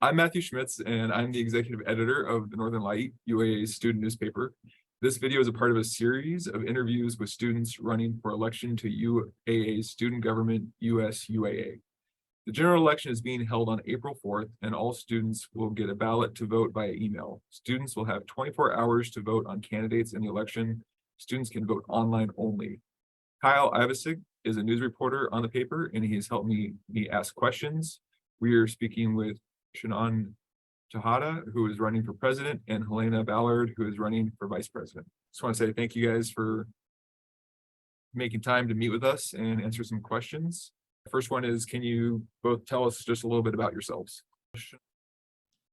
I'm Matthew Schmitz, and I'm the executive editor of the Northern Light, UAA's student newspaper. This video is a part of a series of interviews with students running for election to UAA's student government, USUAA. The general election is being held on April 4th, and all students will get a ballot to vote via email. Students will have 24 hours to vote on candidates in the election. Students can vote online only. Kyle Ivasig is a news reporter on the paper, and he has helped me ask questions. We are speaking with Shanone, Tejada, who is running for president, and Helena, Ballard, who is running for vice president. Just want to say thank you guys for making time to meet with us and answer some questions. The first one is, can you both tell us just a little bit about yourselves?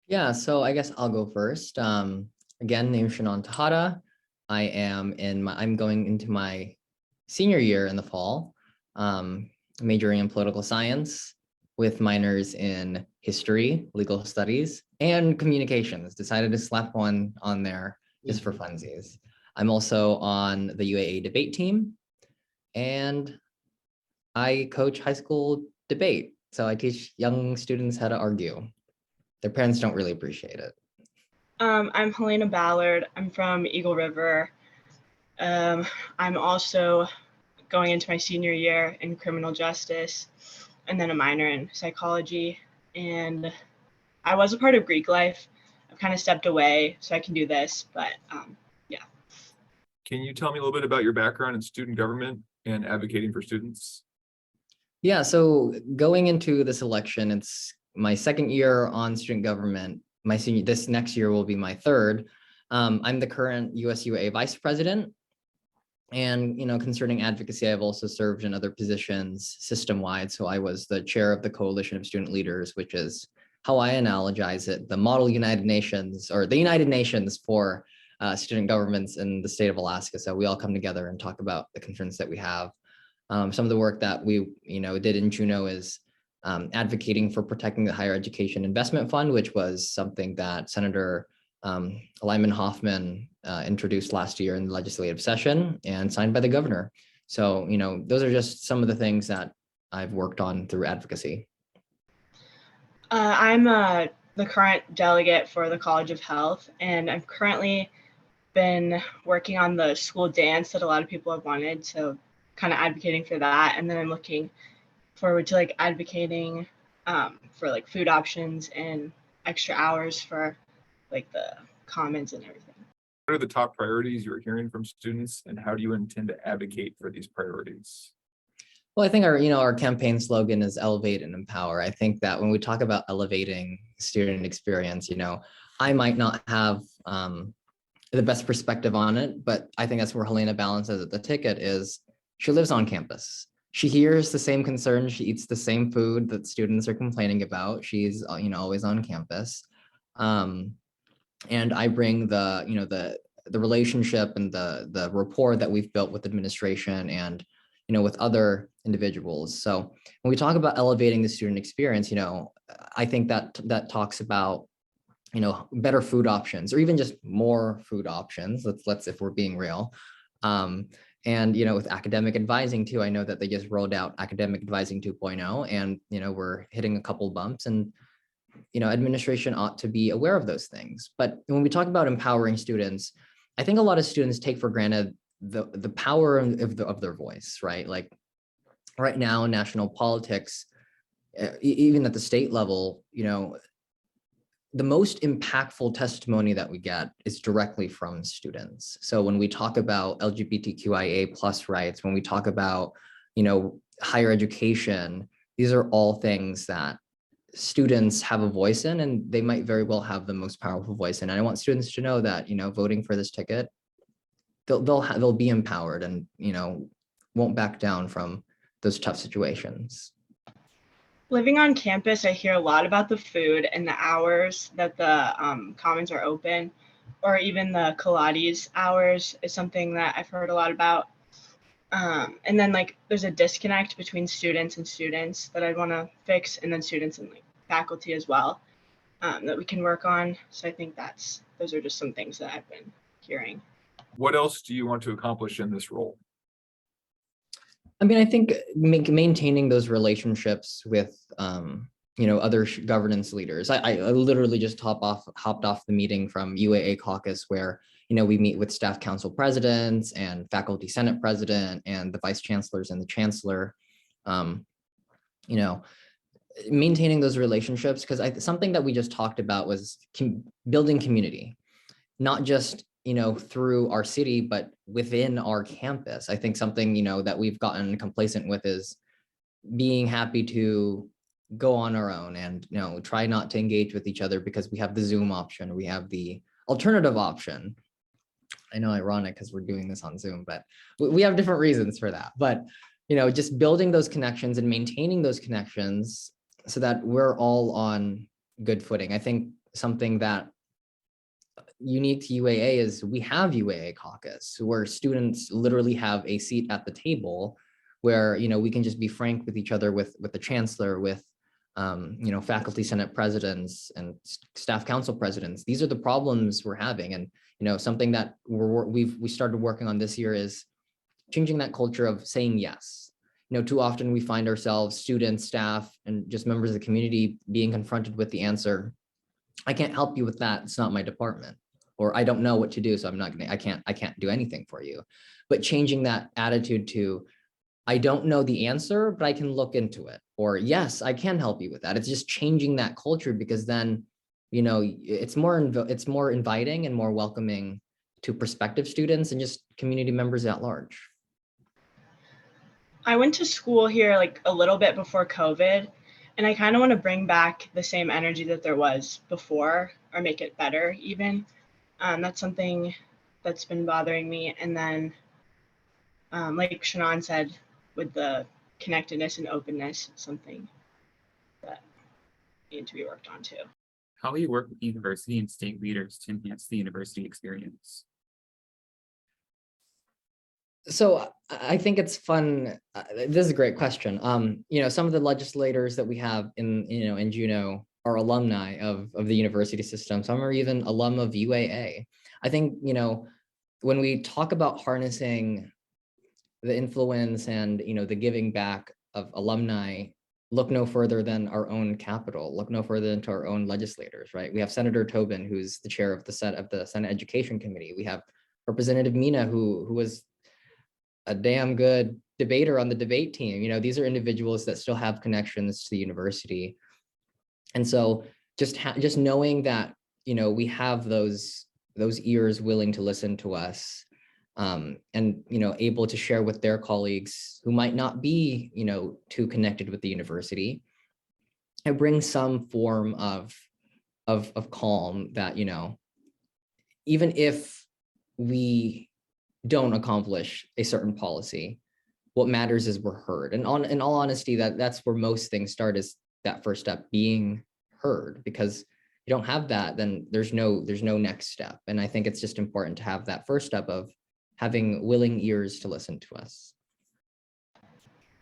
Yeah, so I guess I'll go first. Again, named Shanone Tejada. I'm going into my senior year in the fall, majoring in political science with minors in history, legal studies, and communications. Decided to slap one on there just for funsies. I'm also on the UAA debate team, and I coach high school debate. So I teach young students how to argue. Their parents don't really appreciate it. I'm Helena Ballard. I'm from Eagle River. I'm also going into my senior year in criminal justice, and then a minor in psychology. And I was a part of Greek life. I've kind of stepped away so I can do this, but yeah. Can you tell me a little bit about your background in student government and advocating for students? Yeah, so going into this election, it's my second year on student government. This next year will be my third. I'm the current USUAA vice president. And, concerning advocacy, I've also served in other positions system-wide. So I was the chair of the Coalition of Student Leaders, which is how I analogize it, the model United Nations, or the United Nations for student governments in the state of Alaska. So we all come together and talk about the concerns that we have. Some of the work that we, did in Juneau is advocating for protecting the Higher Education Investment Fund, which was something that Senator Lyman Hoffman introduced last year in the legislative session and signed by the governor. So, those are just some of the things that I've worked on through advocacy. I'm the current delegate for the College of Health, and I've currently been working on the school dance that a lot of people have wanted, so kind of advocating for that. And then I'm looking forward to advocating for food options and extra hours for the commons and everything. What are the top priorities you're hearing from students, and how do you intend to advocate for these priorities? Well, I think our campaign slogan is elevate and empower. I think that when we talk about elevating student experience, I might not have the best perspective on it, but I think that's where Helena balances the ticket is. She lives on campus. She hears the same concerns. She eats the same food that students are complaining about. She's always on campus. And I bring the relationship and the rapport that we've built with administration and with other individuals. So when we talk about elevating the student experience, I think that talks about better food options, or even just more food options. Let's if we're being real. And with academic advising too, I know that they just rolled out academic advising 2.0, and we're hitting a couple bumps, and administration ought to be aware of those things. But when we talk about empowering students, I think a lot of students take for granted the power of their voice, right? Like right now in national politics, even at the state level, the most impactful testimony that we get is directly from students. So when we talk about LGBTQIA plus rights, when we talk about, higher education, these are all things that students have a voice in, and they might very well have the most powerful voice in. And I want students to know that, voting for this ticket, they'll be empowered and, won't back down from those tough situations. Living on campus, I hear a lot about the food and the hours that the commons are open, or even the Pilates hours is something that I've heard a lot about. And then there's a disconnect between students and students that I'd want to fix, and then students and faculty as well, that we can work on. So I think those are just some things that I've been hearing. What else do you want to accomplish in this role? I mean, I think maintaining those relationships with, other governance leaders. I literally just hopped off the meeting from UAA caucus where, we meet with staff council presidents and faculty senate president and the vice chancellors and the chancellor, you know, maintaining those relationships. Because something that we just talked about was building community, not just, through our city, but within our campus. I think something, that we've gotten complacent with is being happy to go on our own and, try not to engage with each other because we have the Zoom option, we have the alternative option. I know, ironic because we're doing this on Zoom, but we have different reasons for that. But, just building those connections and maintaining those connections so that we're all on good footing. I think something that unique to UAA is we have UAA caucus where students literally have a seat at the table where, we can just be frank with each other, with the chancellor, with, faculty senate presidents and staff council presidents. These are the problems we're having. And, something that we started working on this year is changing that culture of saying yes. Too often we find ourselves, students, staff, and just members of the community being confronted with the answer, I can't help you with that. It's not my department. Or I don't know what to do, so I can't do anything for you. But changing that attitude to, I don't know the answer, but I can look into it. Or yes, I can help you with that. It's just changing that culture, because then, it's more inviting and more welcoming to prospective students and just community members at large. I went to school here like a little bit before COVID, and I kind of want to bring back the same energy that there was before, or make it better even. That's something that's been bothering me. And then, like Shanone said, with the connectedness and openness, something that need to be worked on too. How will you work with university and state leaders to enhance the university experience? So I think it's fun. This is a great question. Some of the legislators that we have in Juneau are alumni of the university system. Some are even alum of UAA. I think, when we talk about harnessing the influence and, the giving back of alumni, look no further than our own capital, look no further than to our own legislators, right? We have Senator Tobin, who's the chair of the Senate Education Committee. We have Representative Mina, who was a damn good debater on the debate team. These are individuals that still have connections to the university. And so just knowing that, we have those ears willing to listen to us, and, able to share with their colleagues who might not be, too connected with the university, it brings some form of calm that, even if we don't accomplish a certain policy, what matters is we're heard. And in all honesty, that's where most things start, is that first step, being heard. Because you don't have that, then there's no next step. And I think it's just important to have that first step of having willing ears to listen to us.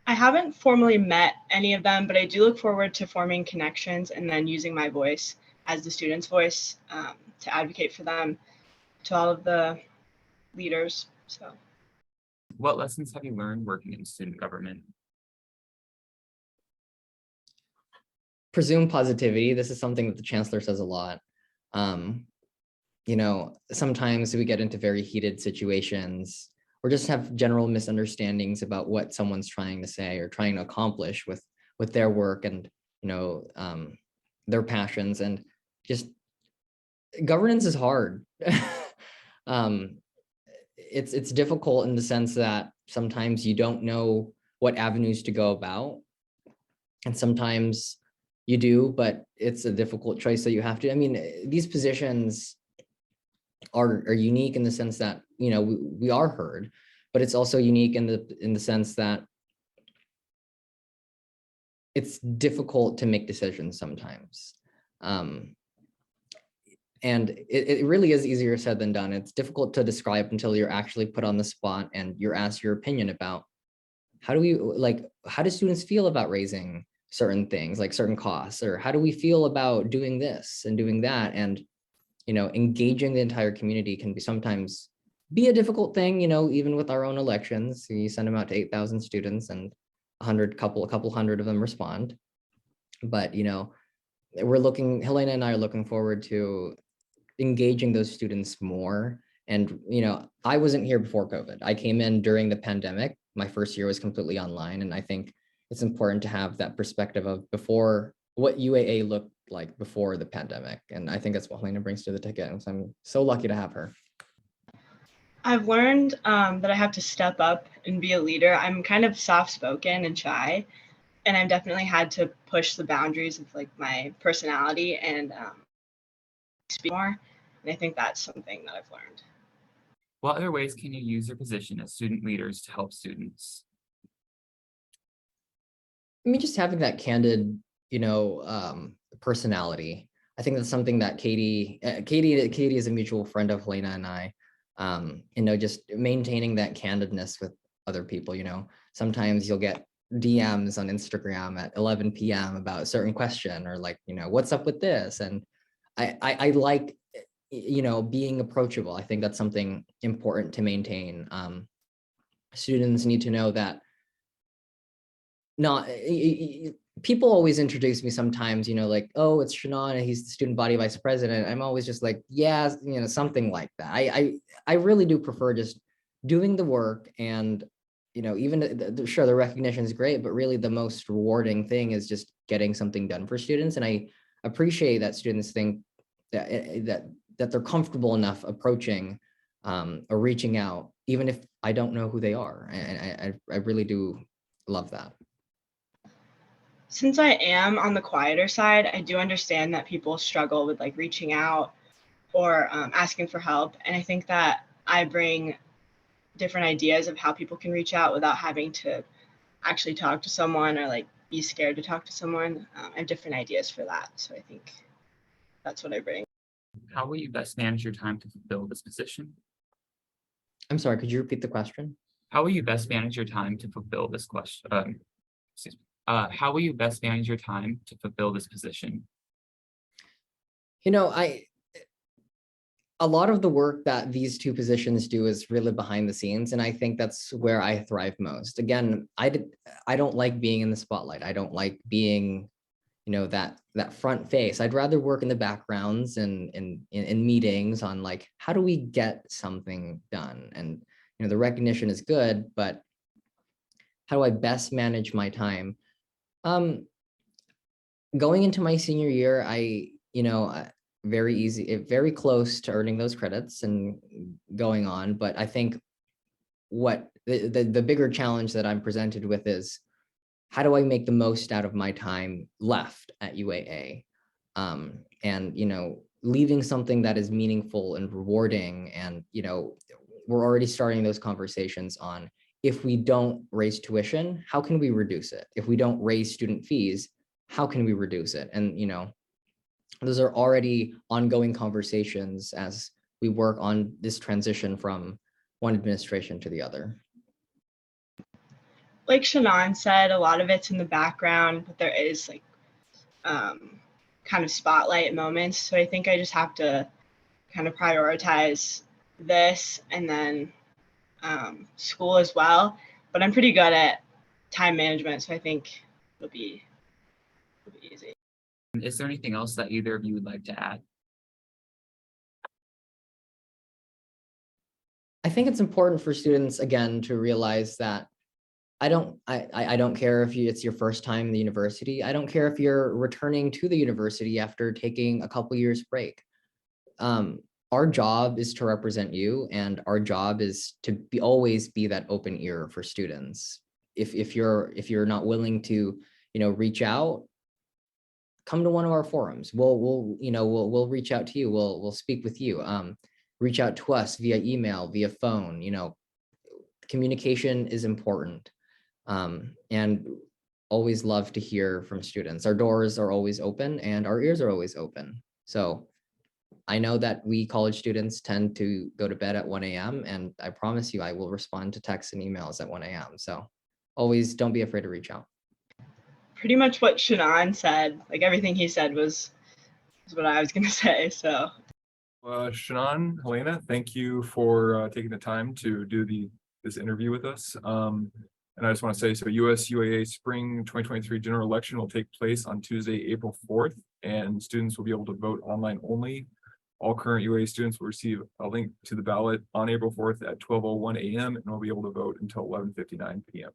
I haven't formally met any of them, but I do look forward to forming connections and then using my voice as the student's voice, to advocate for them to all of the leaders. So, What lessons have you learned working in student government? Presume positivity. This is something that the chancellor says a lot. Sometimes we get into very heated situations or just have general misunderstandings about what someone's trying to say or trying to accomplish with their work and, their passions. And just governance is hard. It's difficult in the sense that sometimes you don't know what avenues to go about. And sometimes you do, but it's a difficult choice that you have to. I mean, these positions are unique in the sense that, we are heard, but it's also unique in the sense that it's difficult to make decisions sometimes. And it really is easier said than done. It's difficult to describe until you're actually put on the spot and you're asked your opinion about how do students feel about raising certain things, like certain costs, or how do we feel about doing this and doing that? And, engaging the entire community can sometimes be a difficult thing, even with our own elections. You send them out to 8,000 students and a couple hundred of them respond. But, Helena and I are looking forward to engaging those students more. And, I wasn't here before COVID. I came in during the pandemic. My first year was completely online. And I think it's important to have that perspective of before what UAA looked like before the pandemic. And I think that's what Helena brings to the ticket. And so I'm so lucky to have her. I've learned that I have to step up and be a leader. I'm kind of soft-spoken and shy, and I've definitely had to push the boundaries of like my personality and speak more. And I think that's something that I've learned. What other ways can you use your position as student leaders to help students? I mean, just having that candid, personality. I think that's something that Katie is a mutual friend of Helena and I. Just maintaining that candidness with other people. Sometimes you'll get DMs on Instagram at 11 p.m. about a certain question, or like, what's up with this? And I like, being approachable. I think that's something important to maintain. Students need to know that people always introduce me sometimes, like, oh, it's Shanone, he's the student body vice president. I'm always just like, yeah, something like that. I really do prefer just doing the work, and even sure, the recognition is great, but really the most rewarding thing is just getting something done for students. And I appreciate that students think that they're comfortable enough approaching or reaching out, even if I don't know who they are. And I really do love that. Since I am on the quieter side, I do understand that people struggle with like reaching out or asking for help. And I think that I bring different ideas of how people can reach out without having to actually talk to someone or like be scared to talk to someone. I have different ideas for that. So I think that's what I bring. How will you best manage your time to fulfill this position? I'm sorry, could you repeat the question? How will you best manage your time to fulfill this question? How will you best manage your time to fulfill this position? A lot of the work that these two positions do is really behind the scenes, and I think that's where I thrive most. Again, I don't like being in the spotlight. I don't like being, that front face. I'd rather work in the backgrounds and in meetings on like, how do we get something done? And the recognition is good, but how do I best manage my time? Going into my senior year, very close to earning those credits and going on. But I think what the bigger challenge that I'm presented with is, how do I make the most out of my time left at UAA? And, leaving something that is meaningful and rewarding. And, we're already starting those conversations on, if we don't raise tuition, how can we reduce it? If we don't raise student fees, how can we reduce it? And, those are already ongoing conversations as we work on this transition from one administration to the other. Like Shanone said, a lot of it's in the background, but there is like kind of spotlight moments. So I think I just have to kind of prioritize this and then school as well. But I'm pretty good at time management, so I think it'll be easy. Is there anything else that either of you would like to add? I think it's important for students, again, to realize that I don't care if it's your first time in the university. I don't care if you're returning to the university after taking a couple years break. Our job is to represent you, and our job is to always be that open ear for students. If you're not willing to, reach out, come to one of our forums. We'll reach out to you. We'll speak with you. Reach out to us via email, via phone. Communication is important. And always love to hear from students. Our doors are always open and our ears are always open. So I know that we college students tend to go to bed at 1 a.m. and I promise you, I will respond to texts and emails at 1 a.m. So always don't be afraid to reach out. Pretty much what Shanone said, like everything he said was what I was gonna say, so. Shanone, Helena, thank you for taking the time to do this interview with us. And I just want to say, so USUAA Spring 2023 general election will take place on Tuesday, April 4th, and students will be able to vote online only. All current UAA students will receive a link to the ballot on April 4th at 12:01 a.m. and will be able to vote until 11:59 p.m.